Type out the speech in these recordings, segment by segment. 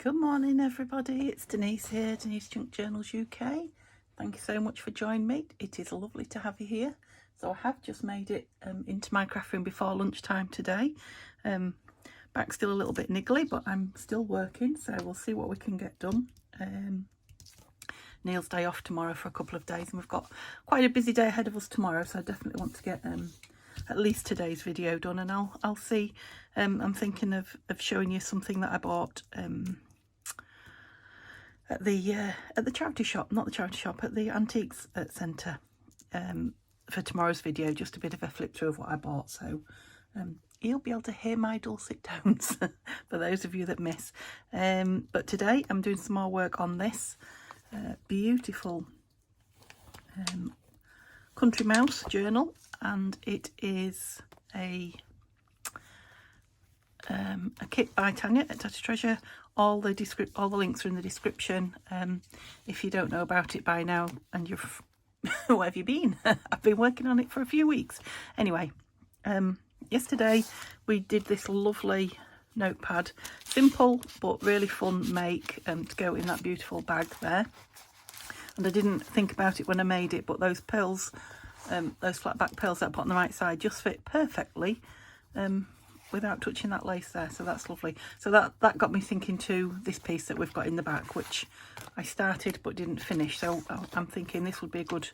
Good morning everybody, it's Denise here, Denise Junk Journals UK. Thank you so much for joining me. It is lovely to have you here. So I have just made it into my craft room before lunchtime today. Back's still a little bit niggly, but I'm still working, so we'll see what we can get done. Neil's day off tomorrow for a couple of days, and we've got quite a busy day ahead of us tomorrow, so I definitely want to get at least today's video done, and I'll see. I'm thinking of showing you something that I bought at the charity shop, not the charity shop, at the antiques centre for tomorrow's video. Just a bit of a flip through of what I bought, so you'll be able to hear my dulcet tones for those of you that miss. But today I'm doing some more work on this beautiful Country Mouse journal, and it is a kit by Tanya at Tatty Treasure. All the links are in the description. If you don't know about it by now, and you've where have you been? I've been working on it for a few weeks. Anyway, yesterday we did this lovely notepad, simple but really fun make to go in that beautiful bag there. And I didn't think about it when I made it, but those pearls, those flat back pearls that I put on the right side just fit perfectly without touching that lace there, so that's lovely. So that got me thinking to this piece that we've got in the back, which I started but didn't finish, so I'm thinking this would be a good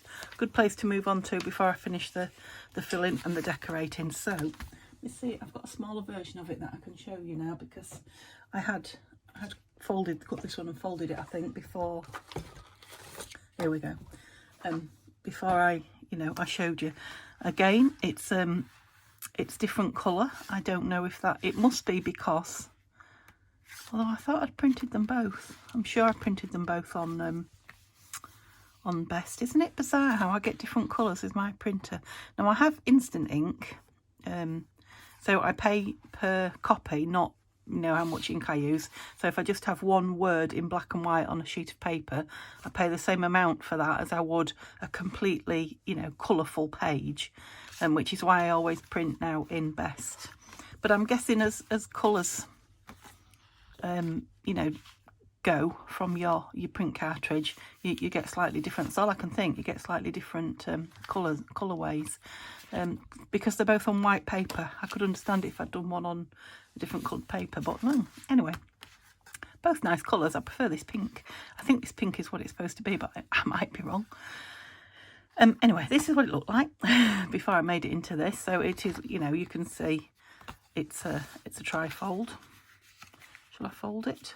place to move on to before I finish the filling and the decorating. So you see, I've got a smaller version of it that I can show you now, because I had cut this one and folded it, I think, before. Here we go. Before I showed you. Again, it's different colour. I don't know if it must be because, although I thought I'd printed them both. I'm sure I printed them both on Best. Isn't it bizarre how I get different colours with my printer? Now I have instant ink, so I pay per copy, not how much ink I use. So if I just have one word in black and white on a sheet of paper, I pay the same amount for that as I would a completely colourful page, which is why I always print now in Best. But I'm guessing as colours go from your print cartridge, you get slightly different. That's all I can think. You get slightly different colourways, because they're both on white paper. I could understand it if I'd done one on a different coloured paper, but anyway, both nice colours. I prefer this pink. I think this pink is what it's supposed to be, but I might be wrong. Anyway, this is what it looked like before I made it into this. So it is, you can see it's a tri-fold. Shall I fold it?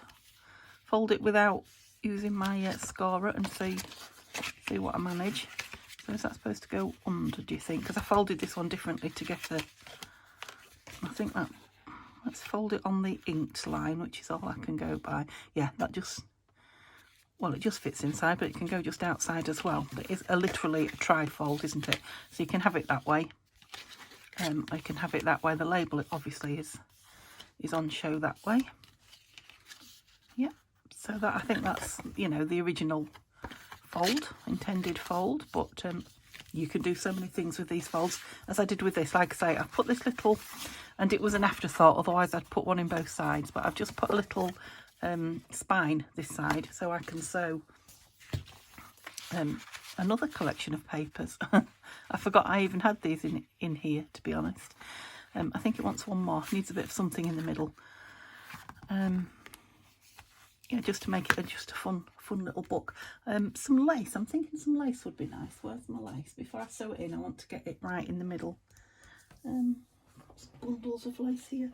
Fold it without using my scorer and see what I manage. So is that supposed to go under, do you think? Because I folded this one differently to get I think that, let's fold it on the inked line, which is all I can go by. Yeah, that just, well, it just fits inside, but it can go just outside as well. But it's literally a tri-fold, isn't it? So you can have it that way. I can have it that way. The label, it obviously is on show that way. Yeah. So that, I think that's, the original fold, intended fold, but you can do so many things with these folds, as I did with this. Like I say, I put this little, and it was an afterthought, otherwise I'd put one in both sides, but I've just put a little spine this side so I can sew another collection of papers. I forgot I even had these in here, to be honest. I think it wants one more, needs a bit of something in the middle. Yeah, just to make it just a fun little book. Some lace. I'm thinking some lace would be nice. Where's my lace? Before I sew it in, I want to get it right in the middle. Got some bundles of lace here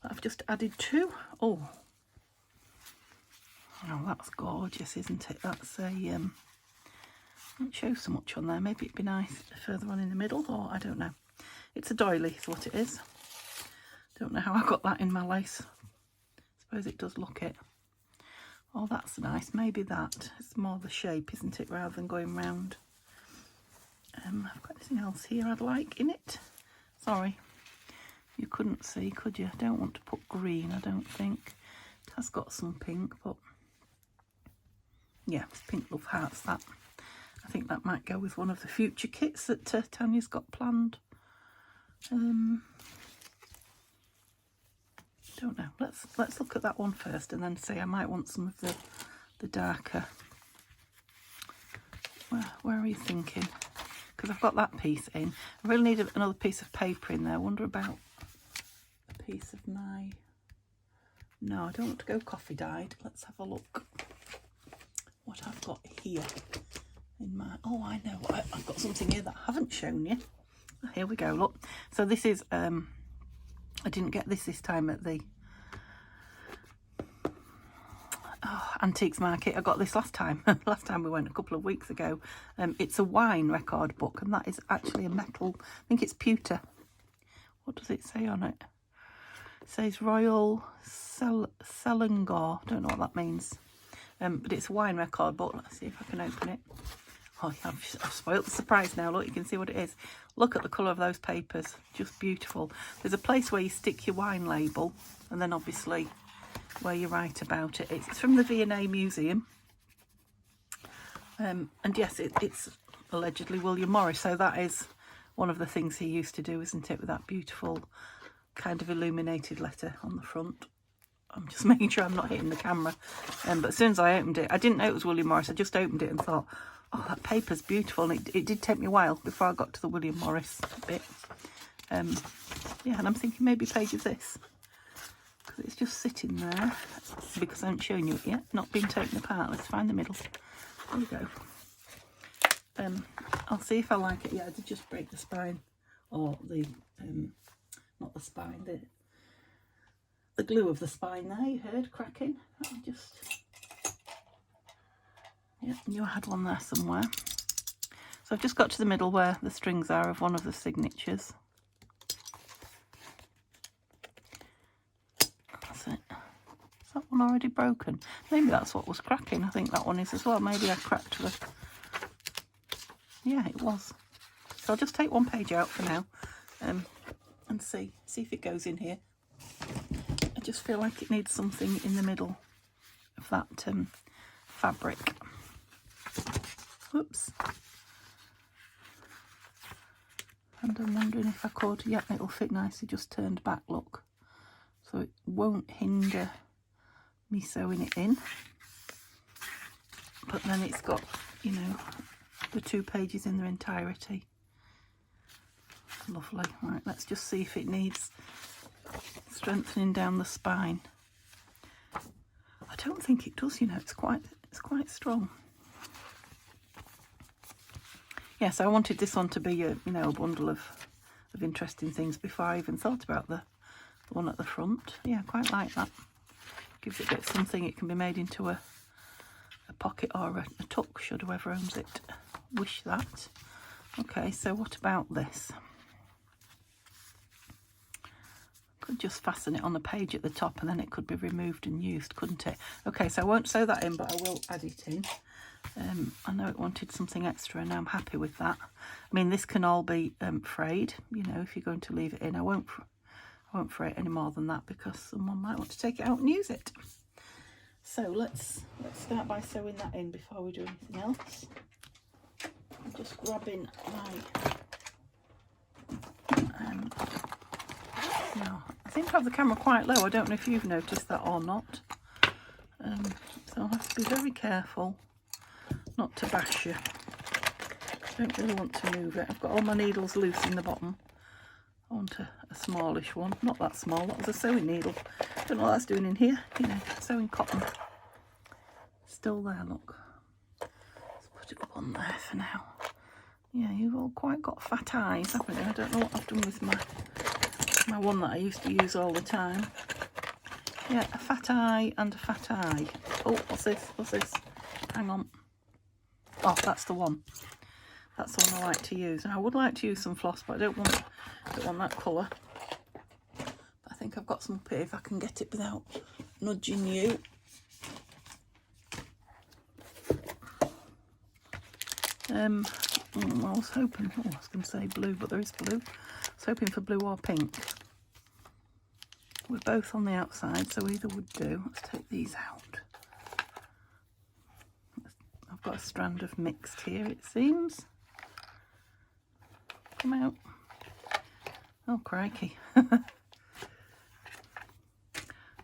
that I've just added to. Oh, that's gorgeous, isn't it? That's a don't show so much on there. Maybe it'd be nice further on in the middle, or I don't know. It's a doily is what it is. Don't know how I got that in my lace. Suppose it does look it. Oh, that's nice. Maybe that. It's more the shape, isn't it, rather than going round. I've got anything else here I'd like in it. Sorry, you couldn't see, could you? I don't want to put green, I don't think. It has got some pink, but yeah, it's Pink Love Hearts, that. I think that might go with one of the future kits that Tanya's got planned. don't know. Let's look at that one first and then say I might want some of the darker. Where are you thinking? Because I've got that piece in. I really need another piece of paper in there. I wonder about a piece of my... No, I don't want to go coffee dyed. Let's have a look what I've got here in my... Oh, I know. I've got something here that I haven't shown you. Here we go, look. So this is... I didn't get this time at the Antiques Market. I got this last time. Last time we went a couple of weeks ago. It's a wine record book, and that is actually a metal... I think it's pewter. What does it say on it? It says Royal Selangor. Don't know what that means. But it's a wine record book. Let's see if I can open it. Oh, I've spoilt the surprise now. Look, you can see what it is. Look at the colour of those papers. Just beautiful. There's a place where you stick your wine label, and then obviously where you write about it. It's from the V&A Museum. And yes, it's allegedly William Morris. So that is one of the things he used to do, isn't it? With that beautiful kind of illuminated letter on the front. I'm just making sure I'm not hitting the camera. But as soon as I opened it, I didn't know it was William Morris. I just opened it and thought, oh, that paper's beautiful. And it did take me a while before I got to the William Morris bit. Yeah, and I'm thinking maybe a page of this. Because it's just sitting there. Because I haven't shown you it yet. Not been taken apart. Let's find the middle. There we go. I'll see if I like it. Yeah, I did just break the spine. Or the, not the spine, the glue of the spine there. You heard cracking. I'll just... Yeah, knew I had one there somewhere. So I've just got to the middle where the strings are of one of the signatures. That's it. Is that one already broken? Maybe that's what was cracking. I think that one is as well. Maybe I cracked the... Yeah, it was. So I'll just take one page out for now and see if it goes in here. I just feel like it needs something in the middle of that fabric. Whoops. And I'm wondering if I could... Yeah, it'll fit nicely, just turned back, look. So it won't hinder me sewing it in. But then it's got, you know, the 2 pages in their entirety. Lovely. Right, let's just see if it needs strengthening down the spine. I don't think it does, you know, it's quite strong. Yeah, so I wanted this one to be a, you know, a bundle of interesting things before I even thought about the one at the front. Yeah, I quite like that. Gives it a bit of something. It can be made into a pocket or a tuck, should whoever owns it wish that. Okay, so what about this? Could just fasten it on the page at the top and then it could be removed and used, couldn't it? Okay, so I won't sew that in, but I will add it in. I know it wanted something extra and now I'm happy with that. I mean, this can all be frayed, you know, if you're going to leave it in. I won't fray it any more than that because someone might want to take it out and use it. So let's start by sewing that in before we do anything else. I'm just grabbing my... no, I think I have the camera quite low. I don't know if you've noticed that or not. So I'll have to be very careful not to bash you. I don't really want to move it. I've got all my needles loose in the bottom. I want a smallish one. Not that small. That was a sewing needle. Don't know what that's doing in here. You know, sewing cotton. Still there, look. Let's put it up on there for now. Yeah, you've all quite got fat eyes, haven't you? I don't know what I've done with my one that I used to use all the time. Yeah, a fat eye and a fat eye. Oh, what's this? What's this? Hang on. Oh, that's the one. That's the one I like to use. And I would like to use some floss, but I don't want that colour. But I think I've got some up here if I can get it without nudging you. I was hoping, I was going to say blue, but there is blue. I was hoping for blue or pink. We're both on the outside, so either would do. Let's take these out. I've got a strand of mixed here, it seems. Come out. Oh, crikey.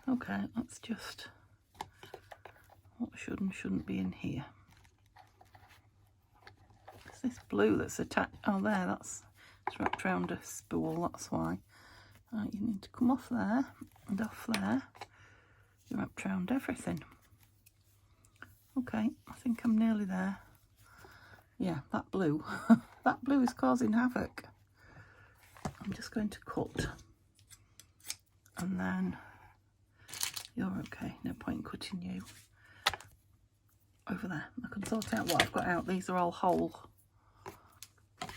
Okay, let's just, what should and shouldn't be in here. It's this blue that's attached, oh there, that's it's wrapped around a spool, that's why. Right, you need to come off there and off there. You're wrapped around everything. Okay, I think I'm nearly there. Yeah, that blue, that blue is causing havoc. I'm just going to cut, and then you're okay. No point in cutting you. Over there, I can sort out what I've got out. These are all whole.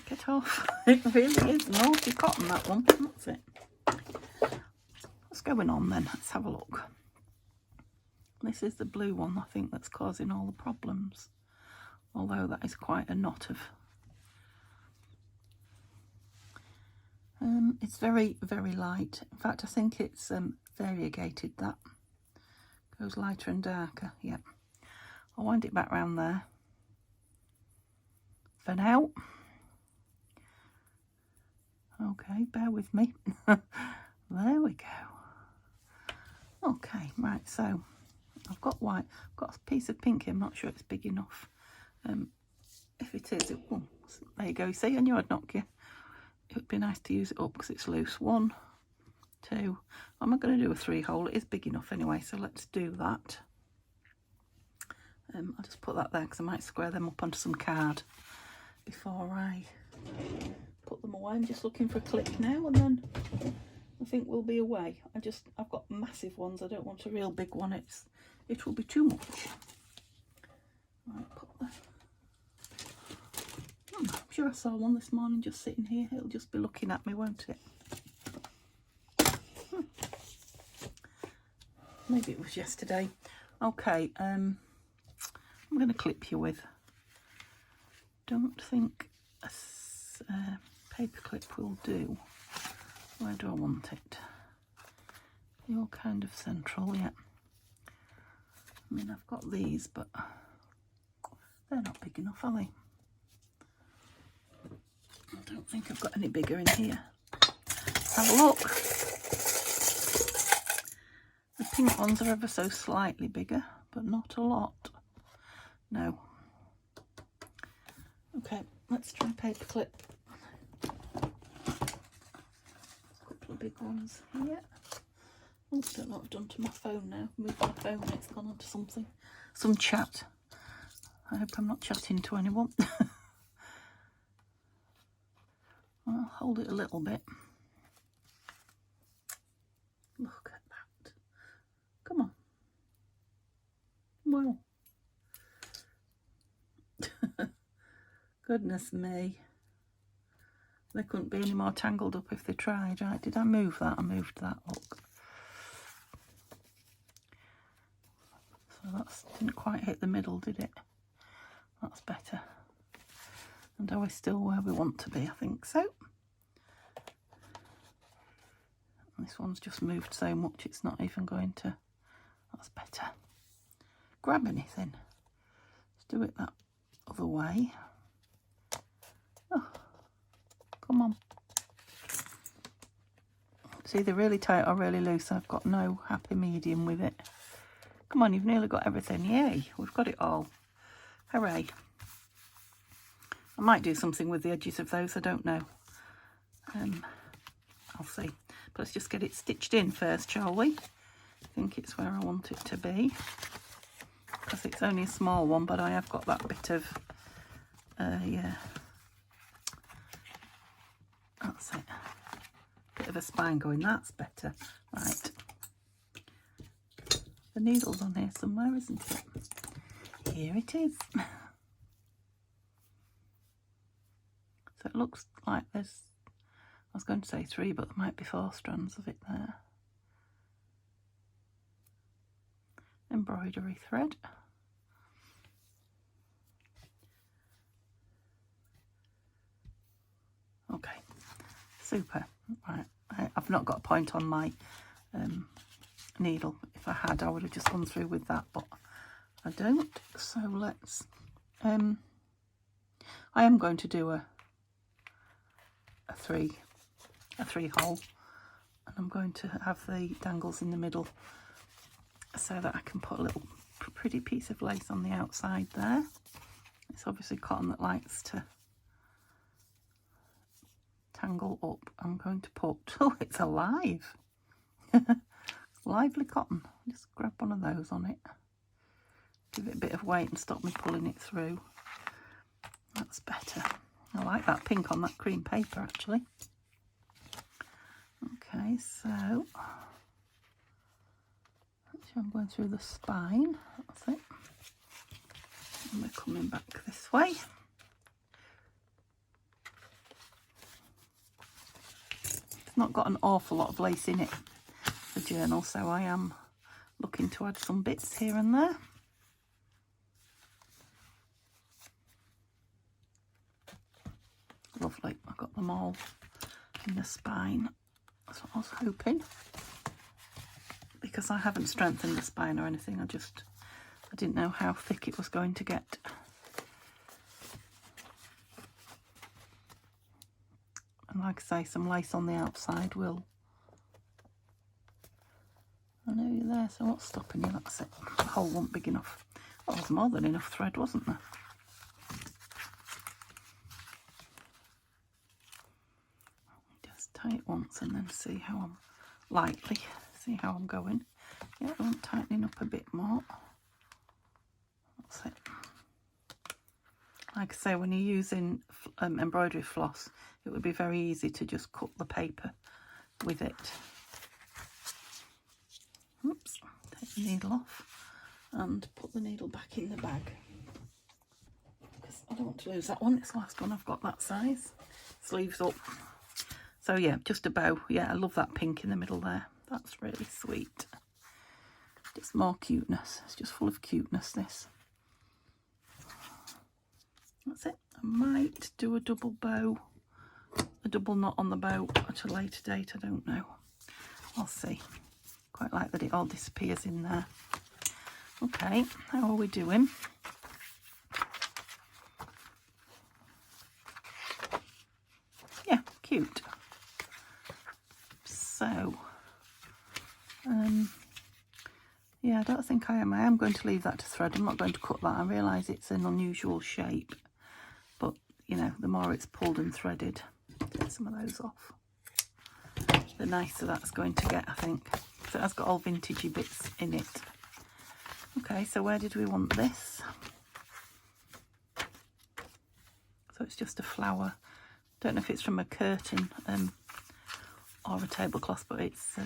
Get off. It really is naughty cotton, that one. That's it. What's going on then? Let's have a look. This is the blue one, I think, that's causing all the problems. Although that is quite a knot of... it's very, very light. In fact, I think it's variegated, that. Goes lighter and darker, yeah. I'll wind it back round there. For now. Okay, bear with me. There we go. Okay, right, so I've got white. I've got a piece of pink here. I'm not sure it's big enough. If it is, oh, there you go. See, I knew I'd knock you. It would be nice to use it up because it's loose. 1, 2. I'm not going to do a 3-hole. It is big enough anyway, so let's do that. I'll just put that there because I might square them up onto some card before I put them away. I'm just looking for a clip now, and then I think we'll be away. I've got massive ones. I don't want a real big one. It will be too much. Right, put that. I'm sure I saw one this morning just sitting here. It'll just be looking at me, won't it? Maybe it was yesterday. Okay, I'm going to clip you with. Don't think a paper clip will do. Where do I want it? You're kind of central, yeah. I mean, I've got these, but they're not big enough, are they? I don't think I've got any bigger in here. Let's have a look. The pink ones are ever so slightly bigger, but not a lot. No. Okay, let's try paper clip. A couple of big ones here. Oh, I don't know what I've done to my phone now. Moved my phone, it's gone onto something. Some chat. I hope I'm not chatting to anyone. I'll hold it a little bit. Look at that. Come on. Well. Goodness me. They couldn't be any more tangled up if they tried. Right, did I move that? I moved that. Look. So that didn't quite hit the middle, did it? That's better. And are we still where we want to be? I think so. This one's just moved so much it's not even going to... That's better. Grab anything. Let's do it that other way. Oh, come on. It's either really tight or really loose. I've got no happy medium with it. Come on, you've nearly got everything. Yay, we've got it all. Hooray. I might do something with the edges of those, I don't know. I'll see. But let's just get it stitched in first, shall we? I think it's where I want it to be. Because it's only a small one, but I have got that bit of, yeah. That's it. Bit of a spine going, that's better. Right. The needle's on here somewhere, isn't it? Here it is. So it looks like there's, I was going to say 3, but there might be 4 strands of it there. Embroidery thread. Okay, super. Right, I've not got a point on my needle. If I had, I would have just gone through with that, but I don't. So let's, I am going to do a 3-hole, and I'm going to have the dangles in the middle so that I can put a little pretty piece of lace on the outside there. It's obviously cotton that likes to tangle up. I'm going to put, oh, it's alive. Lively cotton. Just grab one of those on it. Give it a bit of weight and stop me pulling it through. That's better. I like that pink on that cream paper actually. Okay, so actually I'm going through the spine. That's it. And we're coming back this way. It's not got an awful lot of lace in it, the journal, so I am looking to add some bits here and there. Lovely, I've got them all in the spine. That's what I was hoping. Because I haven't strengthened the spine or anything, I didn't know how thick it was going to get. And like I say, some lace on the outside will... I know you're there, so what's stopping you? That's it. The hole wasn't big enough. Well, there was more than enough thread, wasn't there? Just tie it once and then see how I'm lightly, see how I'm going. Yeah, I'm tightening up a bit more. That's it. Like I say, when you're using embroidery floss, it would be very easy to just cut the paper with it. Oops, take the needle off and put the needle back in the bag. Because I don't want to lose that one, it's the last one I've got that size. Sleeves up. So yeah, just a bow. Yeah, I love that pink in the middle there. That's really sweet. Just more cuteness. It's just full of cuteness, this. That's it. I might do a double bow, a double knot on the bow at a later date. I don't know. I'll see. Quite like that it all disappears in there. Okay, how are we doing? Yeah, cute. So, yeah, I don't think I am. I am going to leave that to thread. I'm not going to cut that. I realise it's an unusual shape, but you know, the more it's pulled and threaded, get some of those off, the nicer that's going to get, I think. So it has got all vintagey bits in it. Okay, so where did we want this? So it's just a flower. Don't know if it's from a curtain or a tablecloth, but it's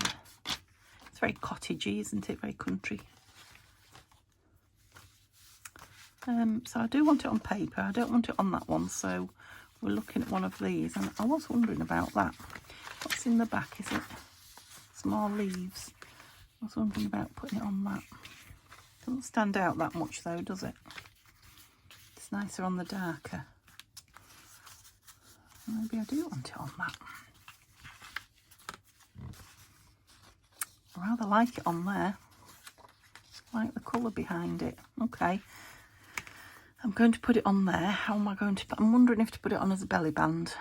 very cottagey, isn't it? Very country. So I do want it on paper. I don't want it on that one, so we're looking at one of these. And I was wondering about that. What's in the back? Is it small leaves? I was wondering about putting it on that. Doesn't stand out that much though, does it? It's nicer on the darker. Maybe I do want it on that. I rather like it on there. I like the colour behind it. Okay. I'm going to put it on there. How am I going to... I'm wondering if to put it on as a belly band.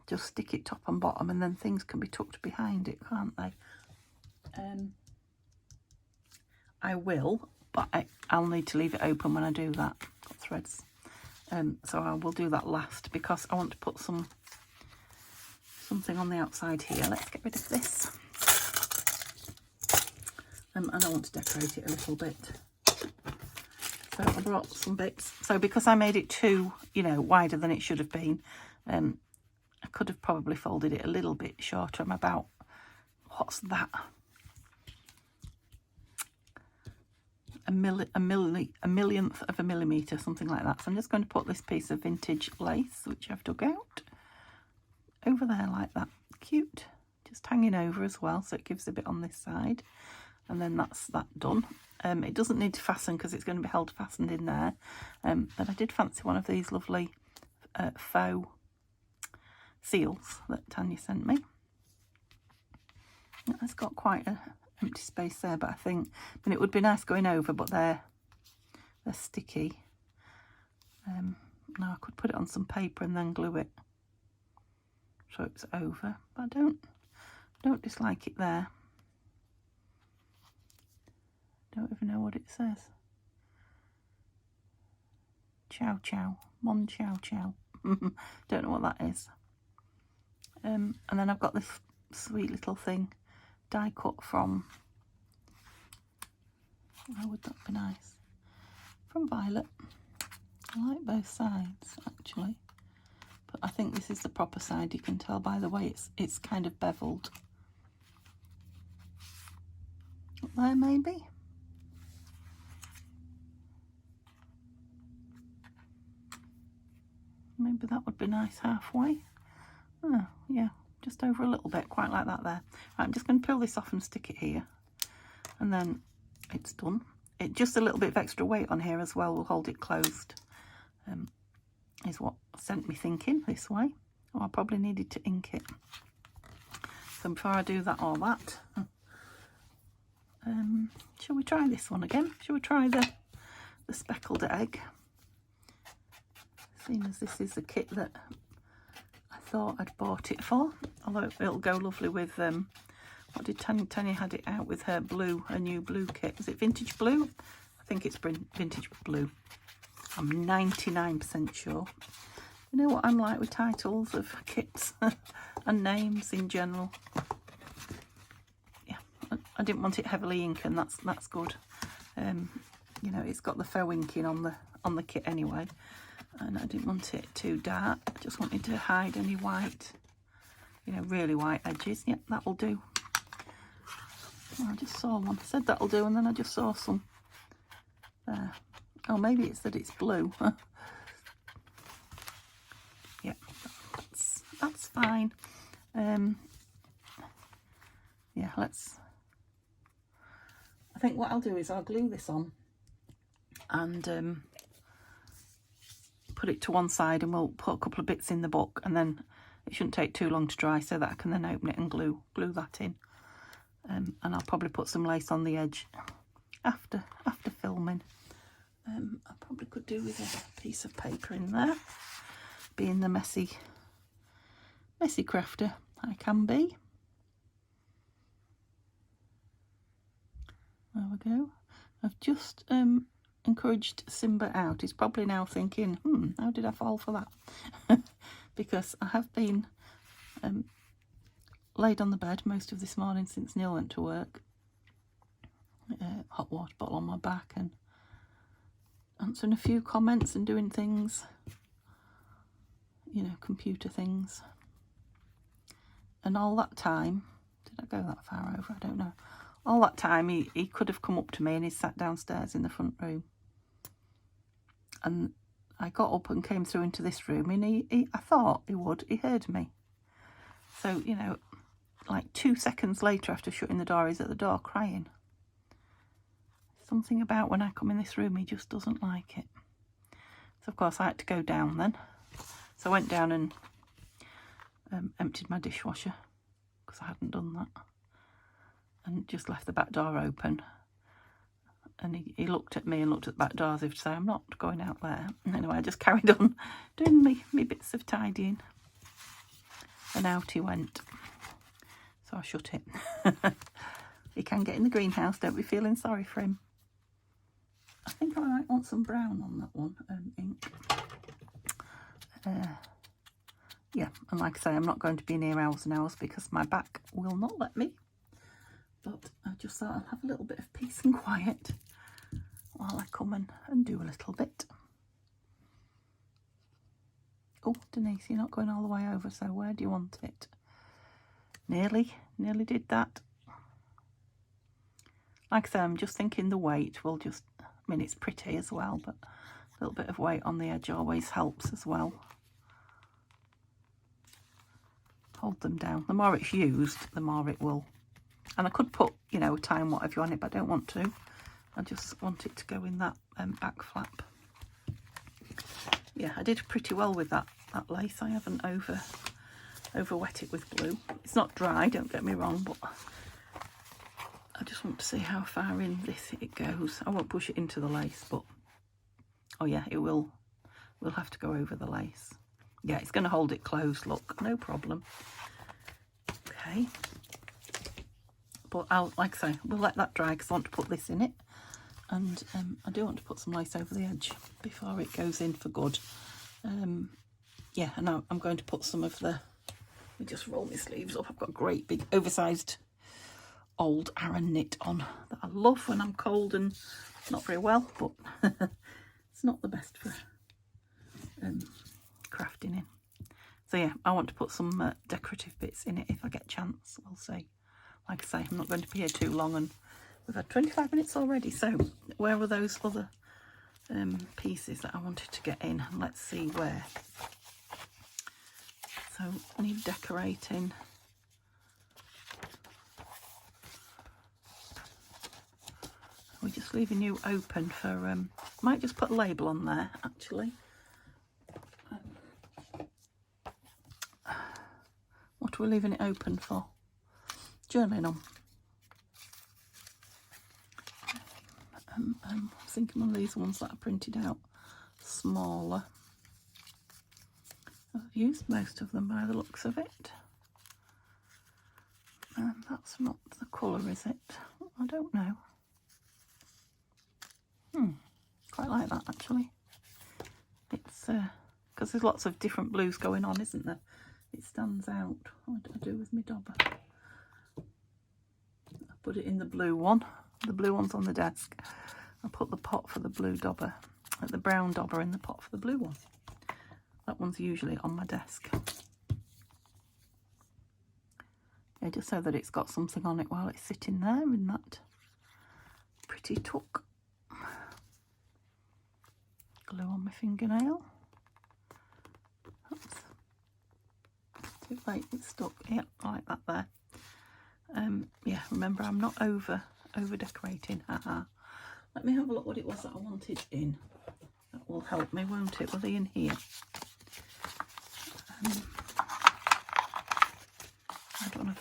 Just stick it top and bottom and then things can be tucked behind it, can't they? I will, but I'll need to leave it open when I do that. Got threads. So I will do that last because I want to put something on the outside here. Let's get rid of this. And I want to decorate it a little bit. So I brought some bits. So because I made it too, you know, wider than it should have been, I could have probably folded it a little bit shorter. I'm about, what's that? A millionth of a millimetre, something like that. So I'm just going to put this piece of vintage lace, which I've dug out, over there like that. Cute. Just hanging over as well, so it gives a bit on this side. And then that's that done. It doesn't need to fasten because it's going to be held fastened in there. But I did fancy one of these lovely faux seals that Tanya sent me. It's got quite a empty space there, but I think, I mean, it would be nice going over, but they're sticky. Now I could put it on some paper and then glue it so it's over, but I don't dislike it there. Don't even know what it says. Chow chow. Mon chow chow. Don't know what that is. And then I've got this sweet little thing die cut from, how would that be nice? From Violet. I like both sides actually, but I think this is the proper side. You can tell by the way it's kind of beveled. Up there maybe. Maybe that would be nice halfway. Oh, yeah, just over a little bit, quite like that there. Right, I'm just going to peel this off and stick it here. And then it's done. Just a little bit of extra weight on here as well will hold it closed. Is what sent me thinking this way. Oh, I probably needed to ink it. So before I do that or that, shall we try this one again? Shall we try the speckled egg? Seeing as this is the kit that I thought I'd bought it for, although it'll go lovely with what did Tanya had it out with her blue, a new blue kit. Was it vintage blue? I think it's vintage blue. I'm 99% sure. You know what I'm like with titles of kits and names in general. Yeah, I didn't want it heavily ink, and that's good. You know, it's got the faux inking on the kit anyway. And I didn't want it too dark. I just wanted to hide any white, you know, really white edges. Yep, that'll do. Oh, I just saw one. I said that'll do, and then I just saw some there. Oh, maybe it's that it's blue. Yep, that's fine. Yeah, I think what I'll do is I'll glue this on and put it to one side, and we'll put a couple of bits in the book, and then it shouldn't take too long to dry, so that I can then open it and glue that in. And I'll probably put some lace on the edge after filming. I probably could do with a piece of paper in there, being the messy crafter I can be. There we go. I've just encouraged Simba out. He's probably now thinking, how did I fall for that? Because I have been laid on the bed most of this morning since Neil went to work. Hot water bottle on my back and answering a few comments and doing things, you know, computer things. And all that time, did I go that far over? I don't know. All that time he could have come up to me, and he sat downstairs in the front room. And I got up and came through into this room, and I thought he would. He heard me. So, you know, like 2 seconds later after shutting the door, he's at the door crying. Something about when I come in this room, he just doesn't like it. So, of course, I had to go down then. So I went down and emptied my dishwasher, because I hadn't done that. And just left the back door open. And he looked at me and looked at the back door as if to say, I'm not going out there. And anyway, I just carried on doing me bits of tidying. And out he went. So I shut it. He can get in the greenhouse, don't be feeling sorry for him. I think I might want some brown on that one, ink. Yeah, and like I say, I'm not going to be near hours and hours because my back will not let me. But I just thought I'll have a little bit of peace and quiet while I come and do a little bit. Oh, Denise, you're not going all the way over, so where do you want it? Nearly did that. Like I say, I'm just thinking the weight will just, I mean, it's pretty as well, but a little bit of weight on the edge always helps as well. Hold them down. The more it's used, the more it will. And I could put, you know, time whatever on it, but I don't want to. I just want it to go in that back flap. Yeah, I did pretty well with that lace. I haven't over wet it with glue. It's not dry, don't get me wrong, but I just want to see how far in this it goes. I won't push it into the lace, but oh yeah, it will. We'll have to go over the lace. Yeah, it's going to hold it closed, look, no problem. Okay. But I'll, like I say, we'll let that dry because I want to put this in it. and I do want to put some lace over the edge before it goes in for good. Yeah, and I'm going to put some of the, let me just roll my sleeves up. I've got a great big oversized old Aran knit on that I love when I'm cold and not very well, but it's not the best for crafting in. So yeah, I want to put some decorative bits in it if I get a chance. We'll see. Like I say, I'm not going to be here too long, and we've had 25 minutes already. So where were those other pieces that I wanted to get in? Let's see where. So I need decorating. We're just leaving you open for, might just put a label on there actually. What are we leaving it open for? Journaling on. I'm thinking one of these ones that I printed out smaller. I've used most of them by the looks of it. That's not the colour, is it? I don't know. Quite like that actually. It's because there's lots of different blues going on, isn't there? It stands out. What do I do with my dauber? I put it in the blue one. The blue one's on the desk. I put the pot for the blue dauber, the brown dauber in the pot for the blue one. That one's usually on my desk. Yeah, just so that it's got something on it while it's sitting there in that pretty tuck. Glue on my fingernail. Oops. Too late, it's stuck. Yeah, I like that there. Yeah, remember I'm not over decorating. Haha. Let me have a look what it was that I wanted in. That will help me, won't it? Were they in here?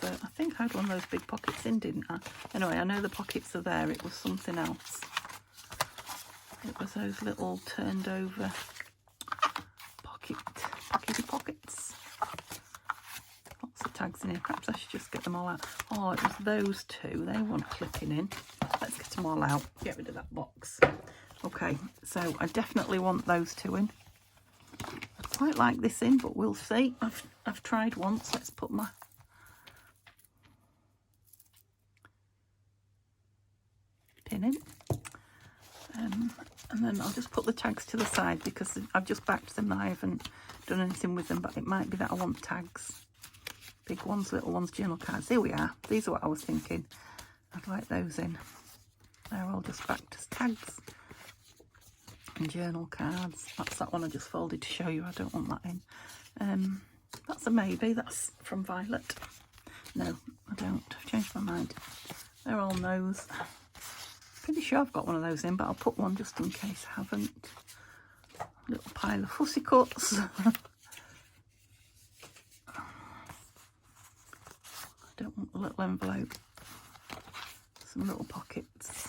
I think I had one of those big pockets in, didn't I? Anyway, I know the pockets are there. It was something else. It was those little turned over pockety pockets. Lots of tags in here. Perhaps I should just get them all out. Oh, it was those two. They weren't clipping in. Let's get them all out. Get rid of that box. Okay, so I definitely want those two in. I'd quite like this in, but we'll see. I've tried once. Let's put my pin in. And then I'll just put the tags to the side because I've just backed them and I haven't done anything with them, but it might be that I want tags. Big ones, little ones, journal cards. Here we are. These are what I was thinking. I'd like those in. They're all just backed as tags. And journal cards. That's that one I just folded to show you. I don't want that in. That's a maybe. That's from Violet. No, I don't. I've changed my mind. They're all nose. Pretty sure I've got one of those in, but I'll put one just in case I haven't. Little pile of fussy cuts. I don't want a little envelope. Some little pockets.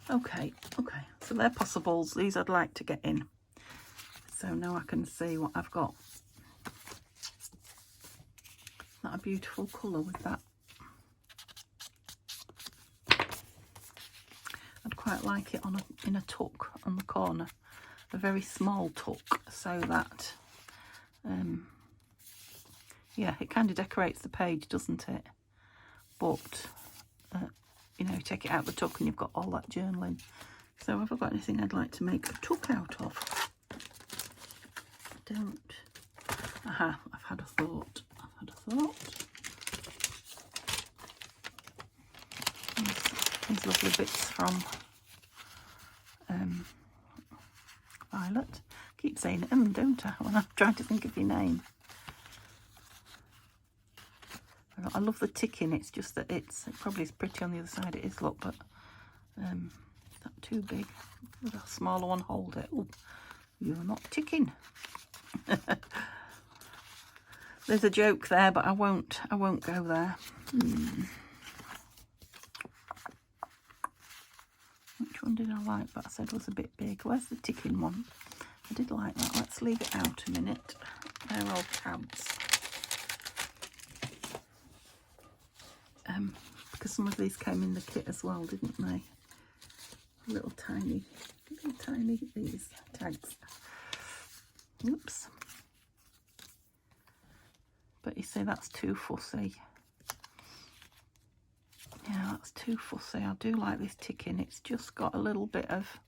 Okay, so they're possibles. These I'd like to get in. So now I can see what I've got. Isn't that a beautiful colour with that? I'd quite like it in a tuck on the corner, a very small tuck, so that yeah, it kind of decorates the page, doesn't it? But you know, take it out the tuck and you've got all that journaling. So have I got anything I'd like to make a tuck out of? I don't. Aha, I've had a thought. These lovely bits from Violet. Keep saying don't I, when I'm trying to think of your name. I love the ticking. It's just that it probably is pretty on the other side. It is, look, but is that too big? Would a smaller one hold it? Oh, you're not ticking. There's a joke there, but I won't go there. Which one did I like, but I said was a bit big? Where's the ticking one? I did like that. Let's leave it out a minute. They're all tabs. Because some of these came in the kit as well, didn't they? little tiny these tags. Oops. But you see, that's too fussy. Yeah, that's too fussy. I do like this ticking. It's just got a little bit of,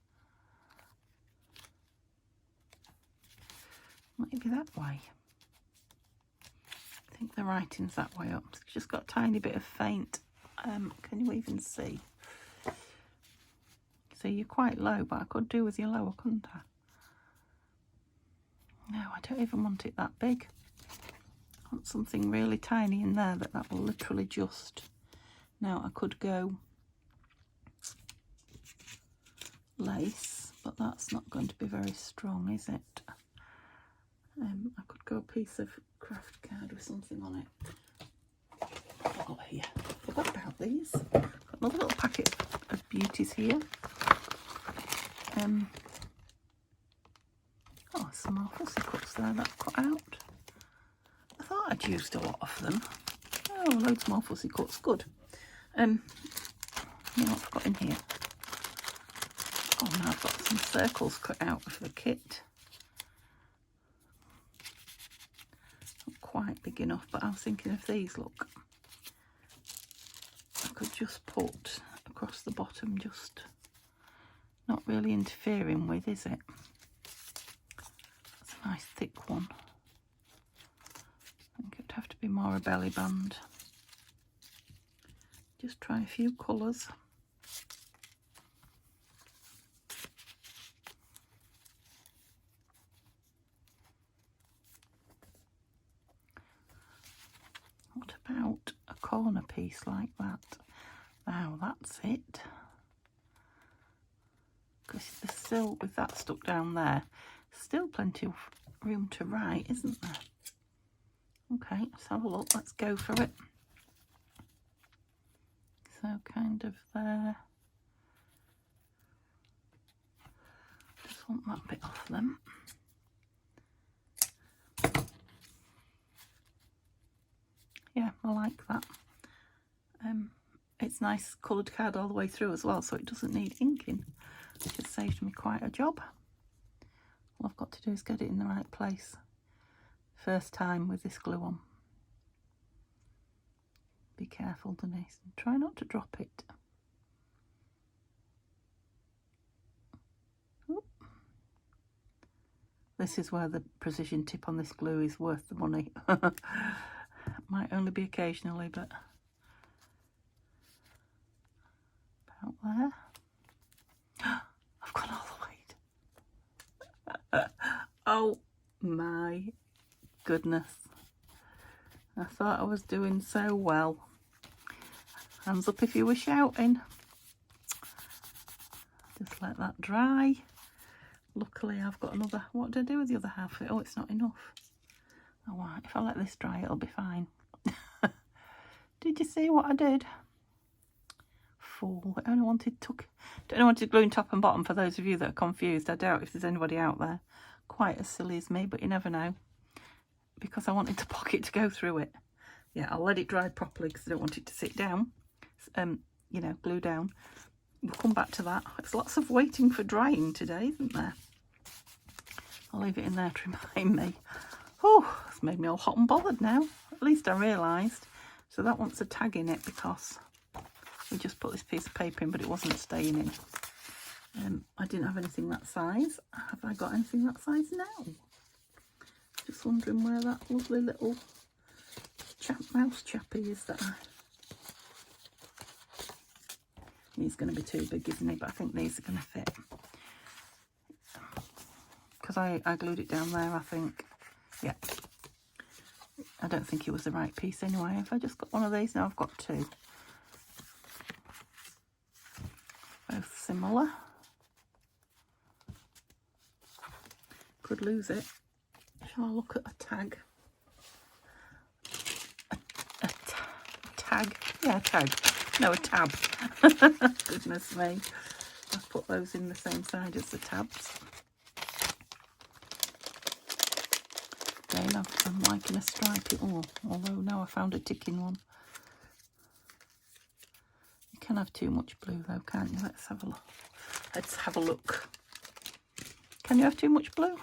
maybe that way. I think the writing's that way up. It's just got a tiny bit of faint. Can you even see? See, you're quite low, but I could do with you lower, couldn't I? No, I don't even want it that big. I want something really tiny in there that will literally just... Now, I could go lace, but that's not going to be very strong, is it? I could go a piece of craft card with something on it. What have I got here? I forgot about these. Got another little packet of beauties here. Oh, some more fussy cuts there that I've cut out. I thought I'd used a lot of them. Oh, loads more fussy cuts. Good. You know what I've got in here? Oh, now I've got some circles cut out of the kit. Not quite big enough, but I was thinking of these, look. I could just put across the bottom, just not really interfering with, is it? That's a nice thick one. I think it'd have to be more a belly band. Just try a few colours. What about a corner piece like that? Now that's it. Because there's still, with that stuck down there, still plenty of room to write, isn't there? Okay, let's have a look. Let's go for it. So kind of there. Just want that bit off them. Yeah, I like that. It's nice coloured card all the way through as well, so it doesn't need inking, which has saved me quite a job. All I've got to do is get it in the right place. First time with this glue on. Be careful, Denise, and try not to drop it. Oop. This is where the precision tip on this glue is worth the money. Might only be occasionally, but about there. I've gone all the way. Oh my goodness. I thought I was doing so well. Hands up if you were shouting. Just let that dry. Luckily I've got another, what did I do with the other half of it? Oh, it's not enough. Oh, right. If I let this dry, it'll be fine. Did you see what I did? Fool. I only wanted gluing top and bottom, for those of you that are confused. I doubt if there's anybody out there quite as silly as me, but you never know. Because I wanted the pocket to go through it. Yeah, I'll let it dry properly because I don't want it to sit down. You know, glue down. We'll come back to that. It's lots of waiting for drying today, isn't there? I'll leave it in there to remind me. Oh, it's made me all hot and bothered now. At least I realised. So that wants a tag in it because we just put this piece of paper in, but it wasn't staying in. I didn't have anything that size. Have I got anything that size now? Just wondering where that lovely little mouse chappy is that he's going to be too big, isn't he? But I think these are going to fit. Because I glued it down there, I think. Yeah. I don't think it was the right piece anyway. Have I just got one of these? No, I've got two. Both similar. Could lose it. Shall I look at a tag? A tag? Yeah, a tag. No, a tab. Goodness me. I've put those in the same side as the tabs. Again, I'm liking a stripy. Oh, although now I found a ticking one. You can have too much blue though, can't you? Let's have a look. let's have a look. Can you have too much blue?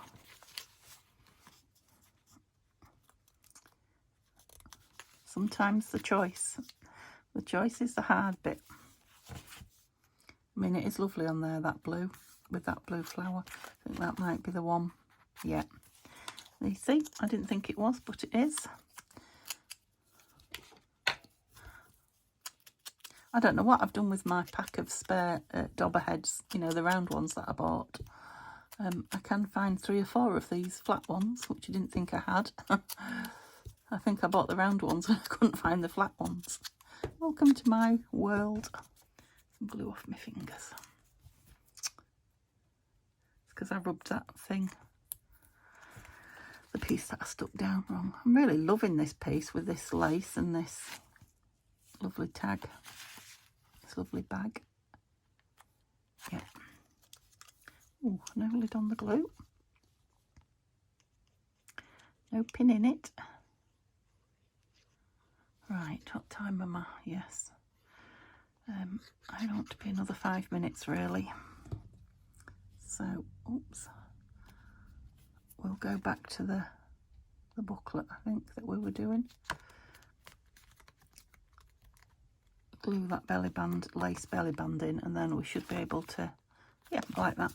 Sometimes the choice is the hard bit. I mean, it is lovely on there, that blue, with that blue flower. I think that might be the one. Yeah. You see, I didn't think it was, but it is. I don't know what I've done with my pack of spare dauber heads, you know, the round ones that I bought. I can find 3 or 4 of these flat ones, which I didn't think I had. I think I bought the round ones and I couldn't find the flat ones. Welcome to my world. Some glue off my fingers. It's because I rubbed that thing, the piece that I stuck down wrong. I'm really loving this piece with this lace and this lovely tag. This lovely bag. Yeah. Oh, no lid on the glue. No pin in it. Right, what time am I? Yes. I don't want to be another 5 minutes really. So, oops. We'll go back to the booklet, I think, that we were doing. Glue that belly band, lace belly band in, and then we should be able to, yeah, like that.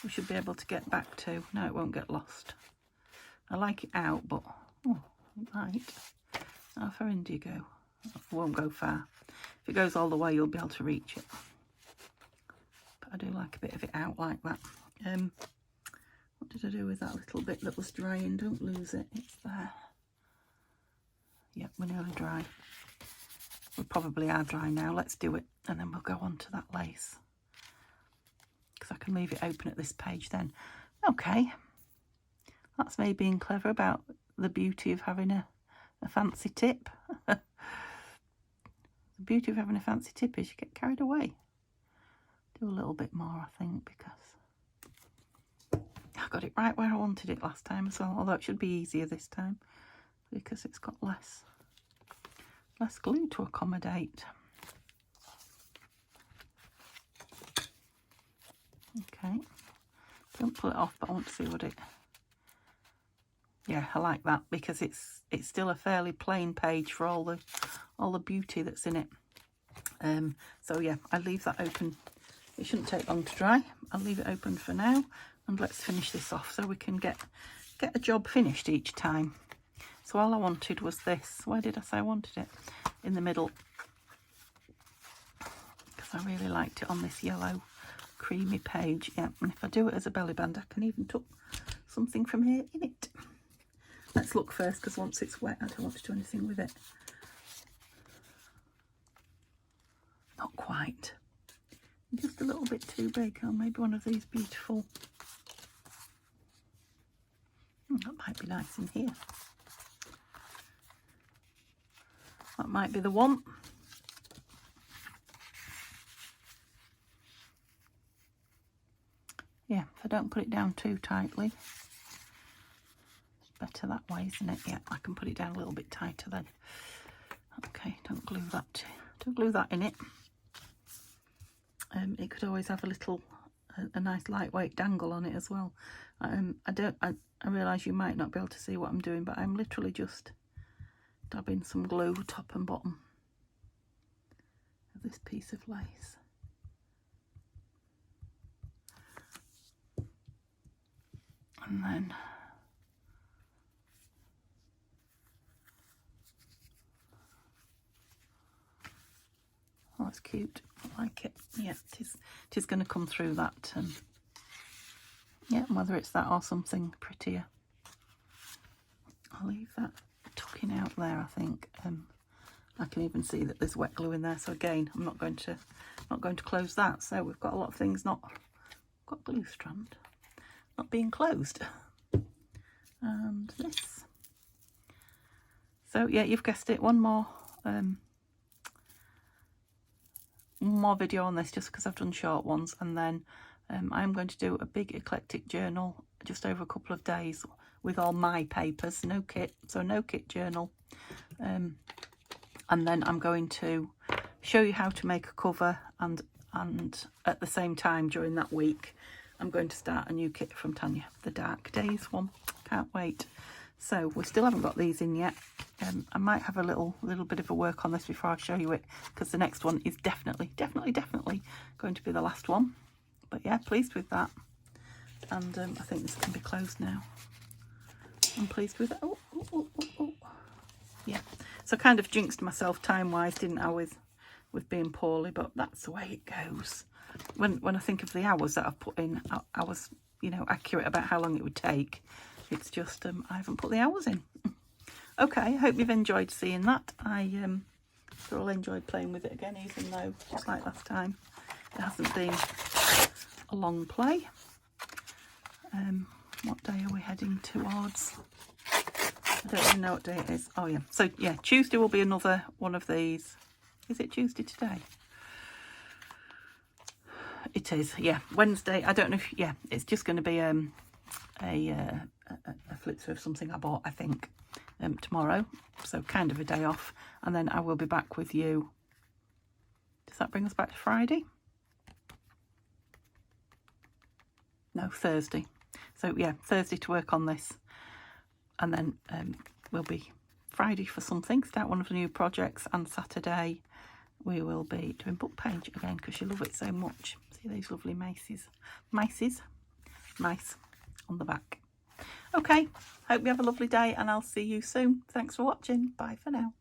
We should be able to get back to, no, it won't get lost. I like it out, but, oh, right. How far in do you go? It won't go far. If it goes all the way, you'll be able to reach it. But I do like a bit of it out like that. What did I do with that little bit that was drying? Don't lose it. It's there. Yep, we're nearly dry. We probably are dry now. Let's do it, and then we'll go on to that lace. Because I can leave it open at this page then. Okay. That's me being clever about the beauty of having a fancy tip. The beauty of having a fancy tip is you get carried away. Do a little bit more, I think, because I got it right where I wanted it last time as well, although it should be easier this time because it's got less glue to accommodate. Okay, don't pull it off, but I want to see what it... Yeah, I like that because it's still a fairly plain page for all the beauty that's in it. So yeah, I leave that open. It shouldn't take long to dry. I'll leave it open for now, and let's finish this off so we can get a job finished each time. So all I wanted was this. Where did I say I wanted it? In the middle, because I really liked it on this yellow creamy page. Yeah, and if I do it as a belly band, I can even tuck something from here in it. Let's look first, because once it's wet, I don't want to do anything with it. Not quite. Just a little bit too big. Or maybe one of these beautiful... that might be nice in here. That might be the one. Yeah, if I don't put it down too tightly. It's better that way, isn't it? Yeah, I can put it down a little bit tighter then. Okay, don't glue that in it. It could always have a nice lightweight dangle on it as well. I realise you might not be able to see what I'm doing, but I'm literally just dabbing some glue top and bottom of this piece of lace. And then oh, it's cute. I like it. Yeah, it is going to come through that. Yeah, whether it's that or something prettier. I'll leave that tucking out there, I think. I can even see that there's wet glue in there. So again, I'm not going to close that. So we've got a lot of things not got glue strand not being closed. And this. So yeah, you've guessed it. One more video on this, just because I've done short ones, and then I'm going to do a big eclectic journal just over a couple of days with all my papers, no kit, so no kit journal. And then I'm going to show you how to make a cover, and and at the same time during that week I'm going to start a new kit from Tanya, the Dark Days one. Can't wait. So we still haven't got these in yet. I might have a little bit of a work on this before I show you it, because the next one is definitely going to be the last one. But yeah, pleased with that. And I think this can be closed now. I'm pleased with it. Oh. Yeah. So I kind of jinxed myself time-wise, didn't I, with being poorly, but that's the way it goes. When I think of the hours that I've put in, I was, you know, accurate about how long it would take. It's just I haven't put the hours in. Okay, I hope you've enjoyed seeing that. I thoroughly enjoyed playing with it again, even though, just like last time, it hasn't been a long play. What day are we heading towards? I don't even know what day it is. Oh yeah, so yeah, Tuesday will be another one of these. Is it Tuesday today? It is, yeah. Wednesday, I don't know if, yeah, it's just going to be a flip through of something I bought, I think, tomorrow. So kind of a day off. And then I will be back with you. Does that bring us back to Friday? No, Thursday. So yeah, Thursday to work on this. And then we'll be Friday for something, start one of the new projects, and Saturday we will be doing book page again because you love it so much. See these lovely mice on the back. Okay, hope you have a lovely day and I'll see you soon. Thanks for watching. Bye for now.